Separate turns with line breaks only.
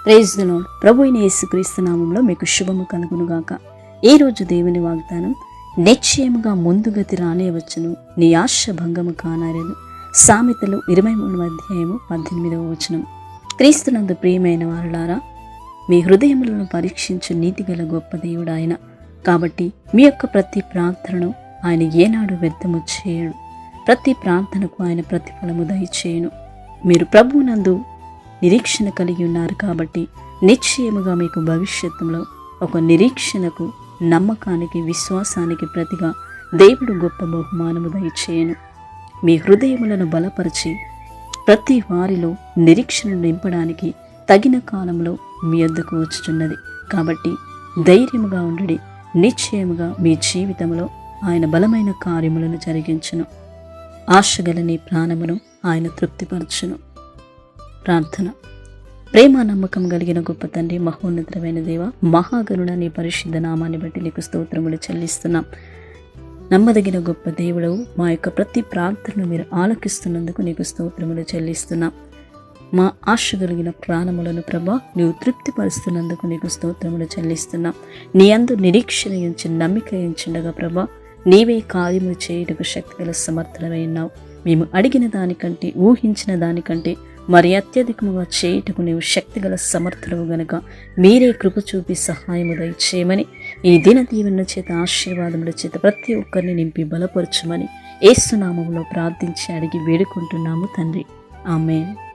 Praise the lord. ప్రభు అయిన యేసుక్రీస్తు నామములో మీకు శుభము కలుగునుగాక. ఈ రోజు దేవుని వాగ్దానం, నిశ్చయముగా ముందుగతి రానే వచ్చును, నీ ఆశ భంగము కానారదు. సామెతలు 23:18. క్రీస్తునందు ప్రియమైన వారులారా, మీ హృదయములను పరీక్షించు నీతిగల గొప్ప దేవుడు ఆయన. కాబట్టి మీ యొక్క ప్రతి ప్రార్థనను ఆయన ఏనాడు వ్యర్థము చేయడు. ప్రతి ప్రార్థనకు ఆయన ప్రతిఫలము దయచేయును. మీరు ప్రభువునందు నిరీక్షణ కలిగి ఉన్నారు కాబట్టి నిశ్చయముగా మీకు భవిష్యత్తులో ఒక నిరీక్షణకు, నమ్మకానికి, విశ్వాసానికి ప్రతిగా దేవుడు గొప్ప బహుమానము దయచేయను. మీ హృదయములను బలపరిచి ప్రతి వారిలో నిరీక్షణను నింపడానికి తగిన కాలంలో మీ వద్దకు వచ్చుచున్నది. కాబట్టి ధైర్యముగా ఉండుడి. నిశ్చయముగా మీ జీవితంలో ఆయన బలమైన కార్యములను జరిగించును. ఆశగల నీ ప్రాణమును ఆయన తృప్తిపరచును. ప్రార్థన. ప్రేమ నమ్మకం కలిగిన గొప్ప తండ్రి, మహోన్నతమైన దేవ, మహాగరుడ, నీ పరిశుద్ధ నామాన్ని బట్టి నీకు స్తోత్రములు చెల్లిస్తున్నాం. నమ్మదగిన గొప్ప దేవుడవు, మా యొక్క ప్రతి ప్రార్థనను మీరు ఆలకిస్తున్నందుకు నీకు స్తోత్రములు చెల్లిస్తున్నాం. మా ఆశ కలిగిన ప్రాణములను ప్రభా నీవు తృప్తిపరుస్తున్నందుకు నీకు స్తోత్రములు చెల్లిస్తున్నాం. నీ అందు నిరీక్షణ ఉంచి నమ్మిక ఉంచుండగా ప్రభా నీవే కార్యములు చేయుటకు శక్తిగల సమర్థులమై ఉన్నావు. మేము అడిగిన దానికంటే, ఊహించిన దానికంటే మరి అత్యధికముగా చేయుటకు నీవు శక్తిగల సమర్థులవు గనుక మీరే కృప చూపి సహాయము దయచేయమని, ఈ దిన దీవెనల చేత, ఆశీర్వాదముల చేత ప్రతి ఒక్కరిని నింపి బలపరచుమని యేసు నామములో ప్రార్థించి అడిగి వేడుకుంటున్నాము తండ్రి. ఆమేన్.